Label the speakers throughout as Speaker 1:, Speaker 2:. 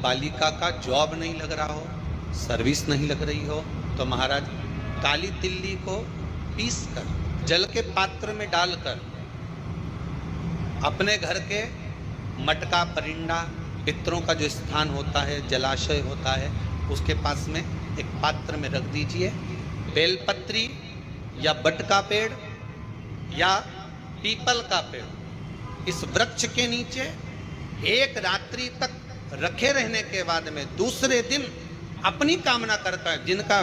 Speaker 1: बालिका का जॉब नहीं लग रहा हो, सर्विस नहीं लग रही हो, तो महाराज काली तिल्ली को पीस कर जल के पात्र में डालकर अपने घर के मटका परिंडा पितरों का जो स्थान होता है, जलाशय होता है, उसके पास में एक पात्र में रख दीजिए। बेलपत्री या बट का पेड़ या पीपल का पेड़, इस वृक्ष के नीचे एक रात्रि तक रखे रहने के बाद में दूसरे दिन अपनी कामना करता है, जिनका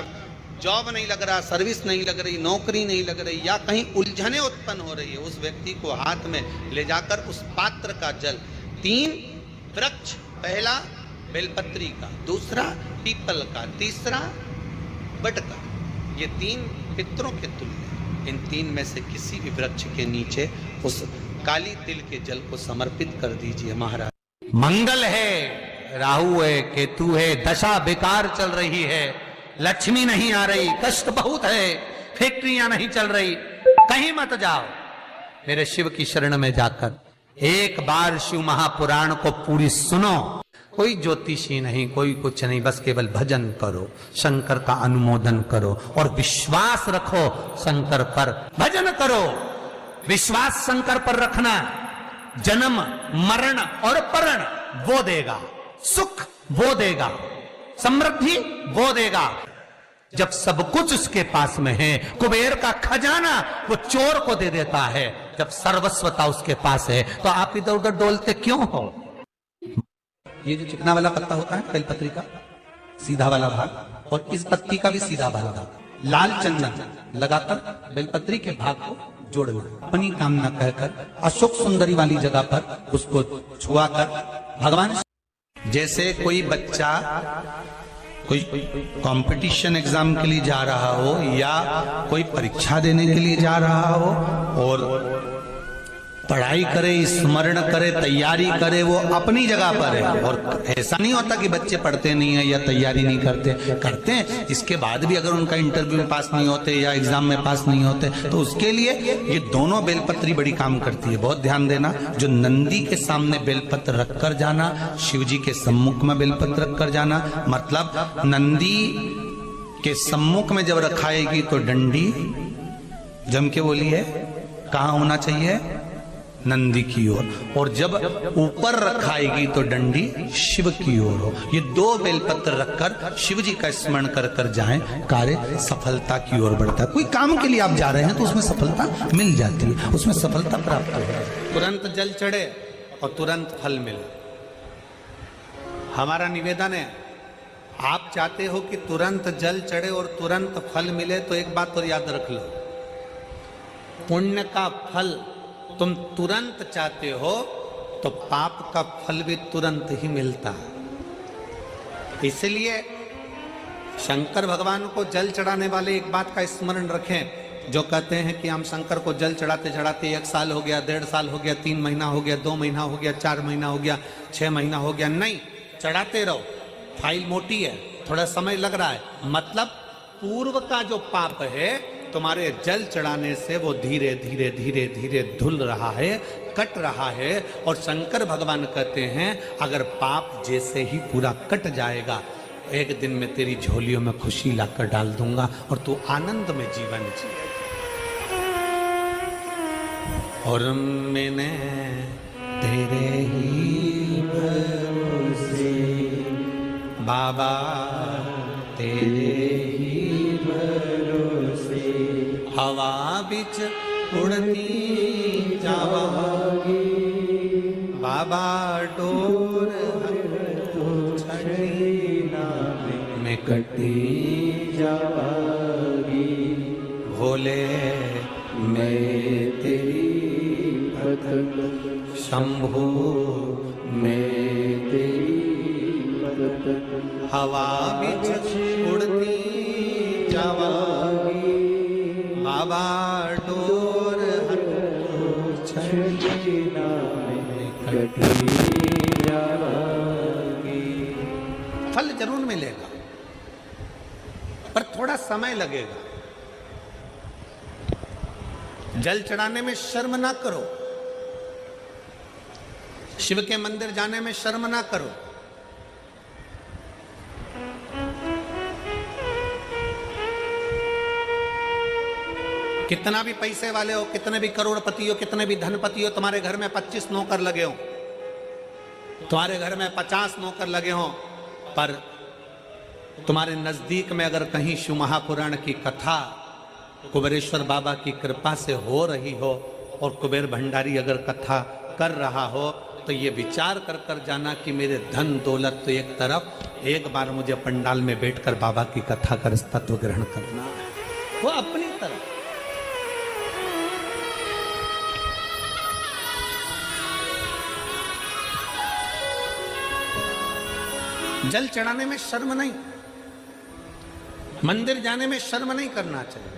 Speaker 1: जॉब नहीं लग रहा, सर्विस नहीं लग रही, नौकरी नहीं लग रही या कहीं उलझने उत्पन्न हो रही है, उस व्यक्ति को हाथ में ले जाकर उस पात्र का जल 3 वृक्ष, पहला बेलपत्री का, दूसरा पीपल का, तीसरा बट का, ये 3 पितरों के तुल्य, इन 3 में से किसी भी वृक्ष के नीचे उस काली तिल के जल को समर्पित कर दीजिए महाराज।
Speaker 2: मंगल है, राहु है, केतु है, दशा बेकार चल रही है, लक्ष्मी नहीं आ रही, कष्ट बहुत है, फैक्ट्रियां नहीं चल रही, कहीं मत जाओ, मेरे शिव की शरण में जाकर एक बार शिव महापुराण को पूरी सुनो। कोई ज्योतिषी नहीं, कोई कुछ नहीं, बस केवल भजन करो, शंकर का अनुमोदन करो और विश्वास रखो शंकर पर। भजन करो, विश्वास शंकर पर रखना, जन्म मरण और परण वो देगा, सुख वो देगा, समृद्धि वो देगा। जब सब कुछ उसके पास में है, कुबेर का खजाना वो चोर को दे देता है, जब सर्वस्वता उसके पास है, तो आप इधर उधर डोलते क्यों हो? ये जो चिकना वाला पत्ता होता है बेलपत्री का, सीधा वाला भाग, और इस पत्ती का भी सीधा वाला भाग, लाल चंदन लगाकर बेलपत्री के भाग को जोड़ना, अपनी कामना कहकर अशोक सुंदरी वाली जगह पर उसको छुआकर भगवान।
Speaker 1: जैसे कोई बच्चा कोई कंपटीशन एग्जाम के लिए जा रहा हो या कोई परीक्षा देने के लिए जा रहा हो और पढ़ाई करे, स्मरण करे, तैयारी करे, वो अपनी जगह पर है, और ऐसा नहीं होता कि बच्चे पढ़ते नहीं है या तैयारी नहीं करते हैं, इसके बाद भी अगर उनका इंटरव्यू में पास नहीं होते या एग्जाम में पास नहीं होते, तो उसके लिए ये दोनों बेलपत्री बड़ी काम करती है। बहुत ध्यान देना, जो नंदी के सामने बेलपत्र रखकर जाना, शिव जी के सम्मुख में बेलपत्र रखकर जाना, मतलब नंदी के सम्मुख में जब रखाएगी तो डंडी, जम के बोलिए, कहाँ होना चाहिए? नंदी की ओर, और जब ऊपर रखाएगी तो डंडी शिव की ओर हो। ये 2 बेलपत्र रखकर शिव जी का स्मरण कर कर जाएं, कार्य सफलता की ओर बढ़ता है। कोई काम के लिए आप जा रहे हैं तो उसमें सफलता मिल जाती है, उसमें सफलता प्राप्त हो है। तुरंत जल चढ़े और तुरंत फल मिले। हमारा निवेदन है, आप चाहते हो कि तुरंत जल चढ़े और तुरंत फल मिले, तो एक बात और याद रख लो, पुण्य का फल तुम तुरंत चाहते हो तो पाप का फल भी तुरंत ही मिलता है। इसलिए शंकर भगवान को जल चढ़ाने वाले एक बात का स्मरण रखें, जो कहते हैं कि हम शंकर को जल चढ़ाते चढ़ाते 1 साल हो गया, 1.5 साल हो गया, 3 महीना हो गया, 2 महीना हो गया, 4 महीना हो गया, 6 महीना हो गया। नहीं, चढ़ाते रहो, फाइल मोटी है, थोड़ा समय लग रहा है, मतलब पूर्व का जो पाप है तुम्हारे जल चढ़ाने से वो धीरे धीरे धीरे धीरे धुल रहा है, कट रहा है। और शंकर भगवान कहते हैं, अगर पाप जैसे ही पूरा कट जाएगा, एक दिन में तेरी झोलियों में खुशी लाकर डाल दूंगा और तू आनंद में जीवन जिए। और मैंने तेरे ही भरोसे बाबा, तेरे ही भरोसे हवा बिच उड़ती जावागी, बाबा डोर में कटी जावागी, भोले मैं तेरी भक्त, शंभू मैं तेरी भक्त, हवा बिच उड़ती जावागी, बाबा डोर फल जरूर मिलेगा, पर थोड़ा समय लगेगा। जल चढ़ाने में शर्म ना करो, शिव के मंदिर जाने में शर्म ना करो,
Speaker 2: कितना भी पैसे वाले हो, कितने भी करोड़पति हो, कितने भी धनपति हो, तुम्हारे घर में 25 नौकर लगे हो, तुम्हारे घर में 50 नौकर लगे हो, पर तुम्हारे नजदीक में अगर कहीं शिव महापुराण की कथा कुबेरेश्वर बाबा की कृपा से हो रही हो और कुबेर भंडारी अगर कथा कर रहा हो, तो ये विचार कर कर जाना कि मेरे धन दौलत तो एक तरफ, एक बार मुझे पंडाल में बैठकर बाबा की कथा कर तत्व ग्रहण करना है, वो अपनी तरफ। जल चढ़ाने में शर्म नहीं, मंदिर जाने में शर्म नहीं करना चाहिए।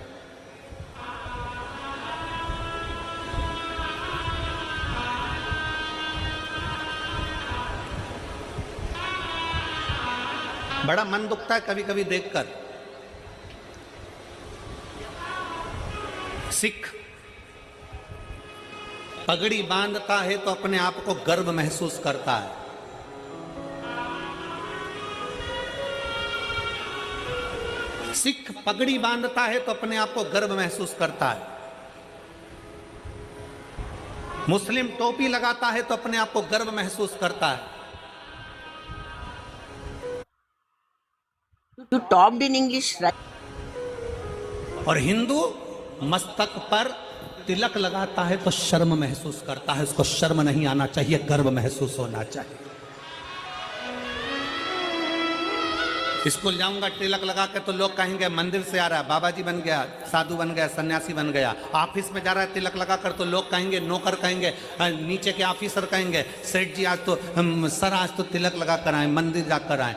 Speaker 2: बड़ा मन दुखता है कभी कभी देखकर, सिख पगड़ी बांधता है तो अपने आप को गर्व महसूस करता है, सिख पगड़ी बांधता है तो अपने आप को गर्व महसूस करता है, मुस्लिम टोपी लगाता है तो अपने आप को गर्व महसूस करता है।
Speaker 3: You talked in English, right?
Speaker 2: और हिंदू मस्तक पर तिलक लगाता है तो शर्म महसूस करता है, उसको शर्म नहीं आना चाहिए, गर्व महसूस होना चाहिए। स्कूल जाऊंगा तिलक लगा के तो लोग कहेंगे मंदिर से आ रहा है, बाबा जी बन गया, साधु बन गया, सन्यासी बन गया। ऑफिस में जा रहा है तिलक लगा कर तो लोग कहेंगे, नौकर कहेंगे, नीचे के ऑफिसर कहेंगे, सेठ जी आज तो सर आज तो तिलक लगा कर आए, मंदिर जाकर आए।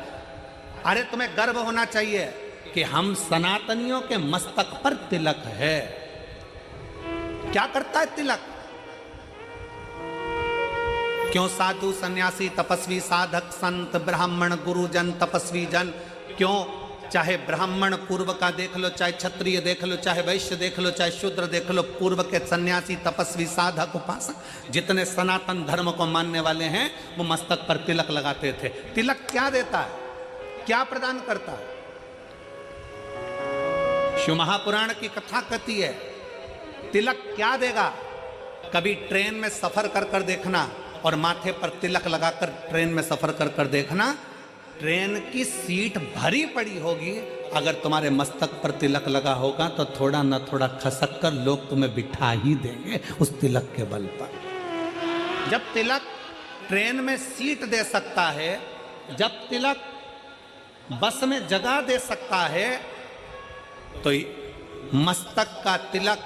Speaker 2: अरे तुम्हें गर्व होना चाहिए कि हम सनातनियों के मस्तक पर तिलक है। क्या करता है तिलक? क्यों साधु सन्यासी तपस्वी साधक संत ब्राह्मण गुरुजन तपस्वी जन, क्यों चाहे ब्राह्मण पूर्व का देख लो, चाहे क्षत्रिय देख लो, चाहे वैश्य देख लो, चाहे शूद्र देख लो, पूर्व के सन्यासी तपस्वी साधक उपासक जितने सनातन धर्म को मानने वाले हैं वो मस्तक पर तिलक लगाते थे। तिलक क्या देता है, क्या प्रदान करता है? शिव महापुराण की कथा कहती है तिलक क्या देगा। कभी ट्रेन में सफर कर कर देखना और माथे पर तिलक लगाकर ट्रेन में सफर कर कर देखना, ट्रेन की सीट भरी पड़ी होगी, अगर तुम्हारे मस्तक पर तिलक लगा होगा तो थोड़ा न थोड़ा खसक कर लोग तुम्हें बिठा ही देंगे उस तिलक के बल पर। जब तिलक ट्रेन में सीट दे सकता है, जब तिलक बस में जगह दे सकता है, तो मस्तक का तिलक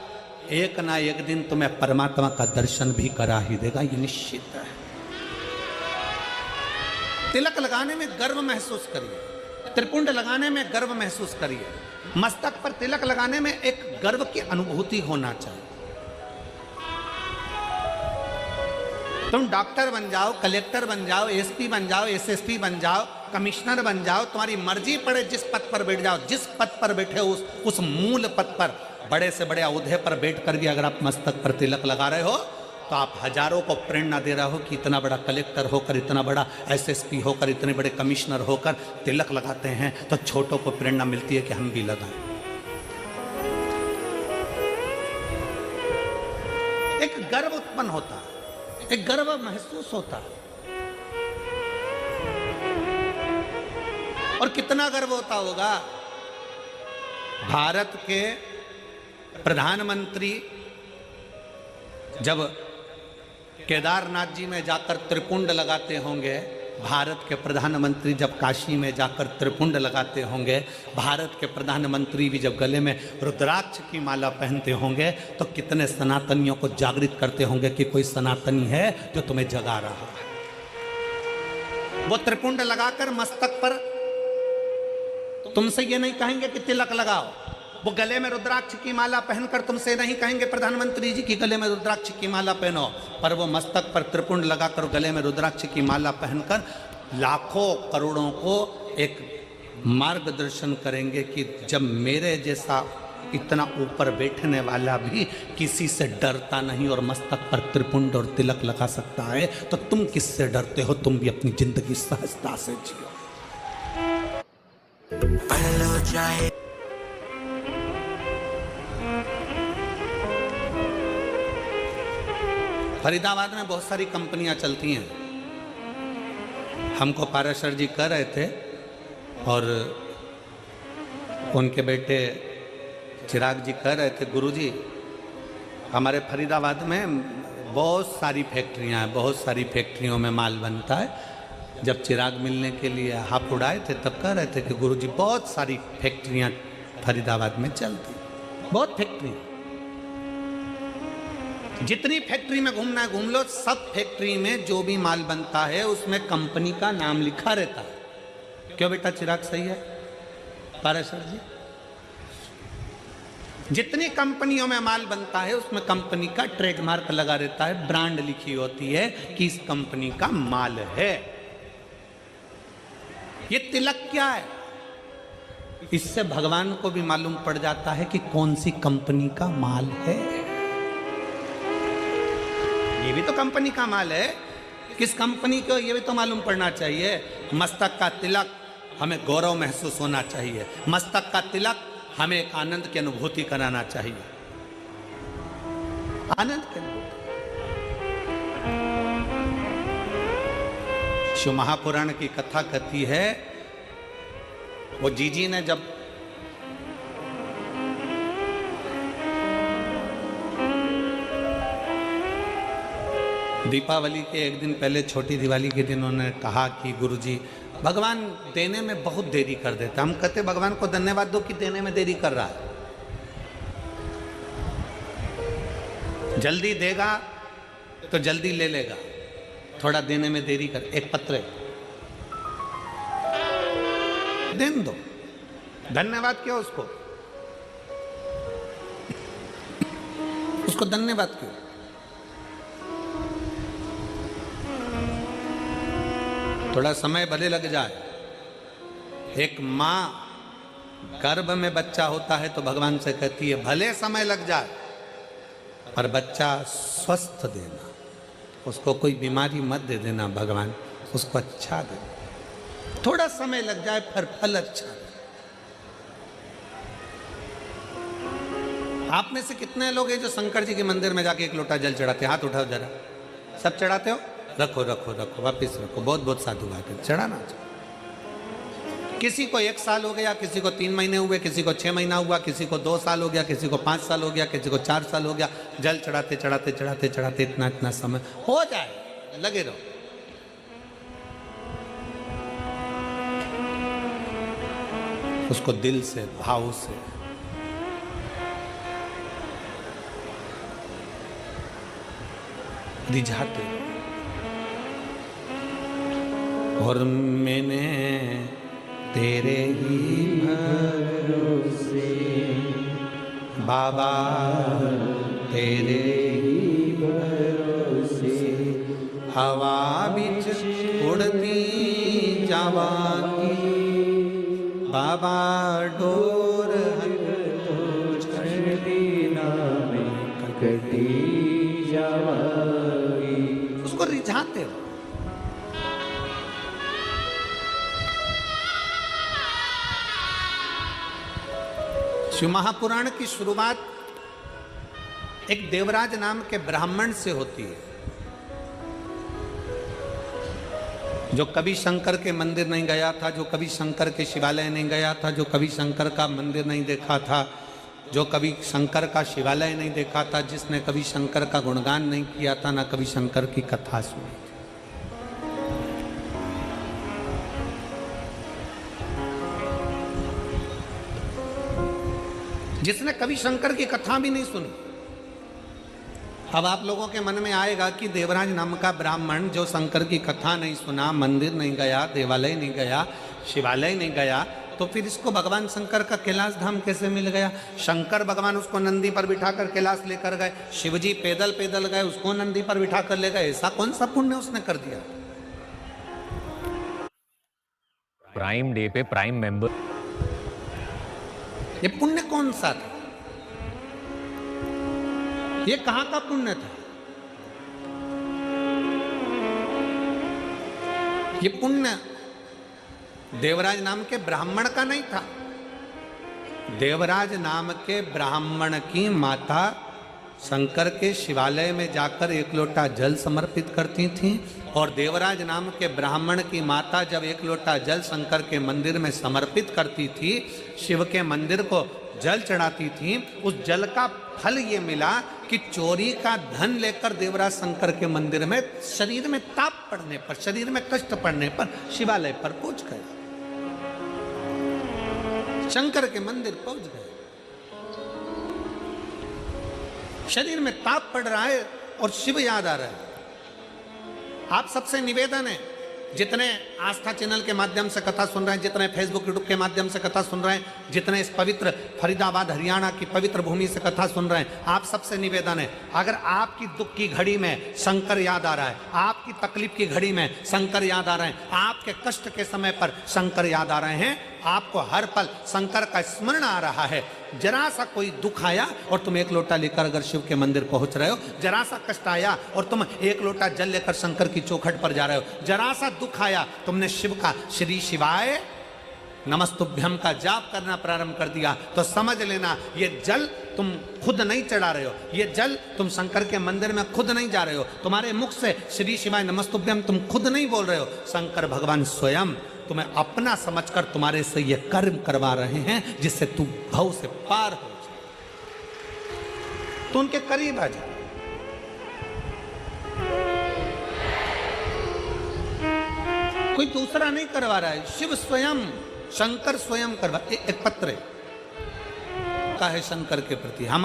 Speaker 2: एक ना एक दिन तुम्हें परमात्मा का दर्शन भी करा ही देगा, ये निश्चित है। तिलक लगाने में गर्व महसूस करिए, त्रिपुंड लगाने में गर्व महसूस करिए, मस्तक पर तिलक लगाने में एक गर्व की अनुभूति होना चाहिए। तुम डॉक्टर बन जाओ, कलेक्टर बन जाओ, एसपी बन जाओ, एसएसपी बन जाओ, कमिश्नर बन जाओ, तुम्हारी मर्जी पड़े जिस पद पर बैठ जाओ, जिस पद पर बैठे उस मूल पद पर, बड़े से बड़े औहदे पर बैठकर भी अगर आप मस्तक पर तिलक लगा रहे हो तो आप हजारों को प्रेरणा दे रहे हो कि इतना बड़ा कलेक्टर होकर, इतना बड़ा एसएसपी होकर, इतने बड़े कमिश्नर होकर तिलक लगाते हैं तो छोटों को प्रेरणा मिलती है कि हम भी लगाएं। एक गर्व उत्पन्न होता है, एक गर्व महसूस होता है। और कितना गर्व होता होगा, भारत के प्रधानमंत्री जब केदारनाथ जी में जाकर त्रिपुंड लगाते होंगे, भारत के प्रधानमंत्री जब काशी में जाकर त्रिपुंड लगाते होंगे, भारत के प्रधानमंत्री भी जब गले में रुद्राक्ष की माला पहनते होंगे, तो कितने सनातनियों को जागृत करते होंगे कि कोई सनातनी है जो तुम्हें जगा रहा है। वो त्रिपुंड लगाकर मस्तक पर तुमसे ये नहीं कहेंगे कि तिलक लगाओ, वो गले में रुद्राक्ष की माला पहनकर तुमसे नहीं कहेंगे प्रधानमंत्री जी की गले में रुद्राक्ष की माला पहनो, पर वो मस्तक पर त्रिपुंड लगाकर गले में रुद्राक्ष की माला पहनकर लाखों करोड़ों को एक मार्गदर्शन करेंगे कि जब मेरे जैसा इतना ऊपर बैठने वाला भी किसी से डरता नहीं और मस्तक पर त्रिपुंड और तिलक लगा सकता है, तो तुम किससे डरते हो? तुम भी अपनी जिंदगी सहजता से जियो।
Speaker 1: फरीदाबाद में बहुत सारी कंपनियां चलती हैं। हमको पाराशर जी कह रहे थे और उनके बेटे चिराग जी कह रहे थे, गुरुजी हमारे फरीदाबाद में बहुत सारी फैक्ट्रियां हैं, बहुत सारी फैक्ट्रियों में माल बनता है। जब चिराग मिलने के लिए हाथ उड़ाए थे तब कह रहे थे कि गुरुजी बहुत सारी फैक्ट्रियां फरीदाबाद में चलती, बहुत फैक्ट्री, जितनी फैक्ट्री में घूमना है घूम लो। सब फैक्ट्री में जो भी माल बनता है उसमें कंपनी का नाम लिखा रहता है। क्यों बेटा चिराग, सही है पाराशर जी? जितनी कंपनियों में माल बनता है उसमें कंपनी का ट्रेडमार्क लगा रहता है, ब्रांड लिखी होती है कि इस कंपनी का माल है। ये तिलक क्या है? इससे भगवान को भी मालूम पड़ जाता है कि कौन सी कंपनी का माल है। ये भी तो कंपनी का माल है, किस कंपनी को ये भी तो मालूम पड़ना चाहिए। मस्तक का तिलक हमें गौरव महसूस होना चाहिए, मस्तक का तिलक हमें एक आनंद की अनुभूति कराना चाहिए, आनंद की अनुभूति। शिव महापुराण की कथा कहती है, वो जीजी ने जब दीपावली के एक दिन पहले, छोटी दिवाली के दिन उन्होंने कहा कि गुरुजी भगवान देने में बहुत देरी कर देता। हम कहते भगवान को धन्यवाद दो कि देने में देरी कर रहा है। जल्दी देगा तो जल्दी ले लेगा, थोड़ा देने में देरी कर। एक पत्र दे दो, धन्यवाद क्यों उसको, उसको धन्यवाद क्यों? थोड़ा समय भले लग जाए। एक माँ गर्भ में बच्चा होता है तो भगवान से कहती है भले समय लग जाए पर बच्चा स्वस्थ देना, उसको कोई बीमारी मत दे देना भगवान, उसको अच्छा दे। थोड़ा समय लग जाए पर फल अच्छा दे। आप में से कितने लोग हैं जो शंकर जी के मंदिर में जाके एक लोटा जल चढ़ाते? हाथ उठाओ जरा। सब चढ़ाते हो? रखो रखो रखो, वापिस रखो। बहुत बहुत साधु बात है, चढ़ाना चाहिए। किसी को 1 साल हो गया, किसी को 3 महीने हुए, किसी को 6 महीना हुआ, किसी को 2 साल हो गया, किसी को 5 साल हो गया, किसी को 4 साल हो गया। जल चढ़ाते चढ़ाते चढ़ाते चढ़ाते इतना इतना समय हो जाए, लगे रहो। उसको दिल से, भाव से रिझाते। और मैंने तेरे ही भरोसे बाबा, तेरे ही भरोसे हवा बिच उड़ती जावांगी बाबा, डोर चढ़ती नाम कटी जावांगी। उसको रिझाते हो। शिव महापुराण की शुरुआत एक देवराज नाम के ब्राह्मण से होती है, जो कभी शंकर के मंदिर नहीं गया था, जो कभी शंकर के शिवालय नहीं गया था, जो कभी शंकर का मंदिर नहीं देखा था, जो कभी शंकर का शिवालय नहीं देखा था, जिसने कभी शंकर का गुणगान नहीं किया था, ना कभी शंकर की कथा सुनी। जिसने कभी शंकर की कथा भी नहीं सुनी। अब आप लोगों के मन में आएगा कि देवराज नाम का ब्राह्मण जो शंकर की कथा नहीं सुना, मंदिर नहीं गया, देवालय नहीं गया, शिवालय नहीं गया, तो फिर इसको भगवान शंकर का कैलाश धाम कैसे मिल गया? शंकर भगवान उसको नंदी पर बिठाकर कैलाश लेकर गए, शिवजी पैदल पैदल गए, उसको नंदी पर बिठाकर ले गए। ऐसा कौन सा पुण्य उसने कर दिया?
Speaker 4: प्राइम डे पे प्राइम मेंबर,
Speaker 1: ये पुण्य कौन सा था? ये कहां का पुण्य था? ये पुण्य देवराज नाम के ब्राह्मण का नहीं था। देवराज नाम के ब्राह्मण की माता शंकर के शिवालय में जाकर एक लोटा जल समर्पित करती थीं और देवराज नाम के ब्राह्मण की माता जब एक लोटा जल शंकर के मंदिर में समर्पित करती थी, शिव के मंदिर को जल चढ़ाती थी, उस जल का फल ये मिला कि चोरी का धन लेकर देवराज शंकर के मंदिर में शरीर में ताप पड़ने पर, शरीर में कष्ट पड़ने पर शिवालय पर पहुंच गए, शंकर के मंदिर पहुंच गए। शरीर में ताप पड़ रहा है और शिव याद आ रहा है। आप सबसे निवेदन है, जितने आस्था चैनल के माध्यम से कथा सुन रहे हैं, जितने फेसबुक यूट्यूब के माध्यम से कथा सुन रहे हैं, जितने इस पवित्र फरीदाबाद हरियाणा की पवित्र भूमि से कथा सुन रहे हैं, आप सबसे निवेदन है, अगर आपकी दुख की घड़ी में शंकर याद आ रहा है, आपकी तकलीफ की घड़ी में शंकर याद आ रहे हैं, आपके कष्ट के समय पर शंकर याद आ रहे हैं, आपको हर पल शंकर का स्मरण आ रहा है, जरा सा कोई दुख आया और तुम एक लोटा लेकर अगर शिव के मंदिर पहुंच रहे हो, जरा सा कष्ट आया और तुम एक लोटा जल लेकर शंकर की चौखट पर जा रहे हो, जरा सा दुख आया तुमने शिव का श्री शिवाय नमस्तुभ्यम का जाप करना प्रारंभ कर दिया, तो समझ लेना ये जल तुम खुद नहीं चढ़ा रहे हो, ये जल तुम शंकर के मंदिर में खुद नहीं जा रहे हो, तुम्हारे मुख से श्री शिवाय नमस्तुभ्यम तुम खुद नहीं बोल रहे हो, शंकर भगवान स्वयं तुम्हें अपना समझकर तुम्हारे से ये कर्म करवा रहे हैं जिससे तू भव से पार हो जाए, तो उनके करीब आ जा। कोई दूसरा नहीं करवा रहा है, शिव स्वयं, शंकर स्वयं करवा। एक पत्र का है शंकर के प्रति, हम